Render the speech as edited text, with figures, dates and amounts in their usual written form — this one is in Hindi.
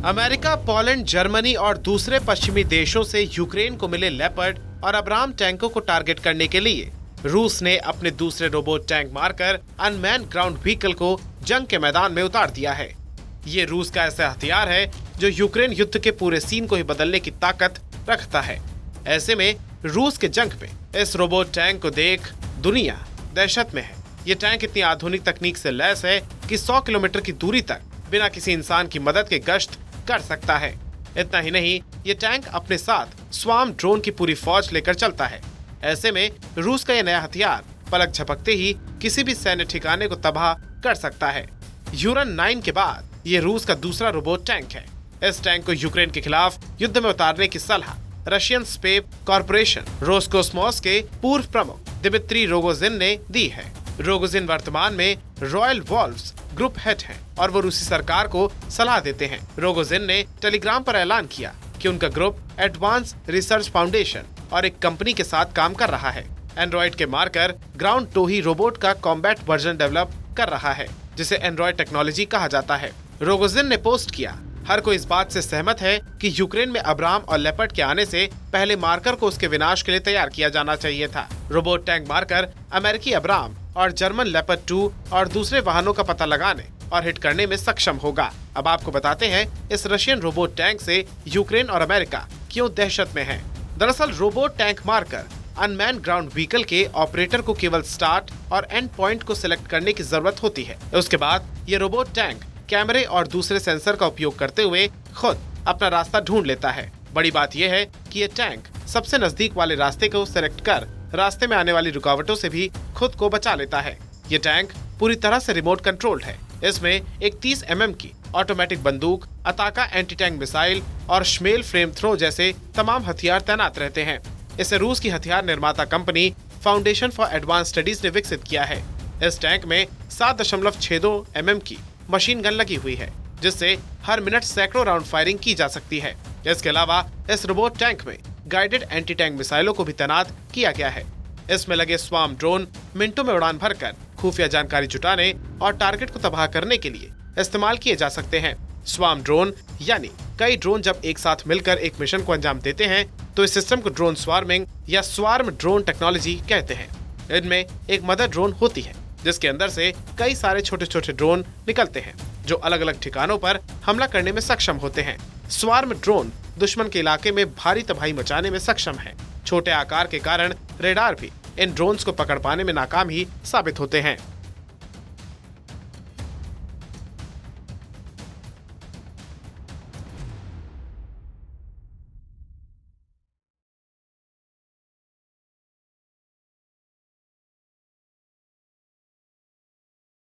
अमेरिका, पोलैंड, जर्मनी और दूसरे पश्चिमी देशों से यूक्रेन को मिले लेपर्ड और अब्राम टैंकों को टारगेट करने के लिए रूस ने अपने दूसरे रोबोट टैंक मारकर अनमैन्ड ग्राउंड व्हीकल को जंग के मैदान में उतार दिया है। ये रूस का ऐसा हथियार है जो यूक्रेन युद्ध के पूरे सीन को ही बदलने की ताकत रखता है। ऐसे में रूस के जंग पे इस रोबोट टैंक को देख दुनिया दहशत में है। ये टैंक इतनी आधुनिक तकनीक से लैस है कि 100 किलोमीटर की दूरी तक बिना किसी इंसान की मदद के गश्त कर सकता है। इतना ही नहीं, ये टैंक अपने साथ स्वार्म ड्रोन की पूरी फौज लेकर चलता है। ऐसे में रूस का यह नया हथियार पलक झपकते ही किसी भी सैन्य ठिकाने को तबाह कर सकता है। यूरन 9 के बाद ये रूस का दूसरा रोबोट टैंक है। इस टैंक को यूक्रेन के खिलाफ युद्ध में उतारने की सलाह रशियन स्पेस कॉर्पोरेशन रोसकोस्मोस के पूर्व प्रमुख दिमित्री रोगोजिन ने दी है। रोगोजिन वर्तमान में रॉयल वॉल्व्स ग्रुप हेड हैं और वो रूसी सरकार को सलाह देते हैं। रोगोजिन ने टेलीग्राम पर ऐलान किया कि उनका ग्रुप एडवांस रिसर्च फाउंडेशन और एक कंपनी के साथ काम कर रहा है। एंड्रॉइड के मार्कर ग्राउंड टोही रोबोट का कॉम्बैट वर्जन डेवलप कर रहा है, जिसे एंड्रॉइड टेक्नोलॉजी कहा जाता है। रोगोजिन ने पोस्ट किया, हर कोई इस बात से सहमत है कि यूक्रेन में अब्राम और लेपर्ड के आने से पहले मार्कर को उसके विनाश के लिए तैयार किया जाना चाहिए था। रोबोट टैंक मार्कर अमेरिकी अब्राम और जर्मन लेपर्ड 2 और दूसरे वाहनों का पता लगाने और हिट करने में सक्षम होगा। अब आपको बताते हैं इस रशियन रोबोट टैंक से यूक्रेन और अमेरिका क्यों दहशत में है। दरअसल robot tank marker unmanned ground vehicle के ऑपरेटर को केवल स्टार्ट और एंड पॉइंट को सिलेक्ट करने की जरूरत होती है। उसके बाद ये रोबोट टैंक कैमरे और दूसरे सेंसर का उपयोग करते हुए खुद अपना रास्ता ढूंढ लेता है। बड़ी बात यह है कि ये टैंक सबसे नजदीक वाले रास्ते को सिलेक्ट कर रास्ते में आने वाली रुकावटों से भी खुद को बचा लेता है। ये टैंक पूरी तरह से रिमोट कंट्रोल्ड है। इसमें एक 30 mm की ऑटोमेटिक बंदूक, अताका एंटी टैंक मिसाइल और श्मेल फ्लेम थ्रो जैसे तमाम हथियार तैनात रहते हैं। इसे रूस की हथियार निर्माता company foundation for advance studies ने विकसित किया है। इस टैंक में 7.62 mm की मशीन गन लगी हुई है, जिससे हर मिनट सैकड़ों राउंड फायरिंग की जा सकती है। इसके अलावा इस रोबोट टैंक में गाइडेड एंटी टैंक मिसाइलों को भी तैनात किया गया है। इसमें लगे स्वार्म ड्रोन मिनटों में उड़ान भरकर खुफिया जानकारी जुटाने और टारगेट को तबाह करने के लिए इस्तेमाल किए जा सकते हैं। स्वार्म ड्रोन यानी कई ड्रोन जब एक साथ मिलकर एक मिशन को अंजाम देते हैं तो इस सिस्टम को ड्रोन स्वार्मिंग या स्वार्म ड्रोन टेक्नोलॉजी कहते हैं। इनमें एक मदर ड्रोन होती है जिसके अंदर से कई सारे छोटे छोटे ड्रोन निकलते हैं जो अलग अलग ठिकानों पर हमला करने में सक्षम होते हैं। स्वार्म ड्रोन दुश्मन के इलाके में भारी तबाही मचाने में सक्षम है। छोटे आकार के कारण रेडार भी इन ड्रोन्स को पकड़ पाने में नाकाम ही साबित होते हैं।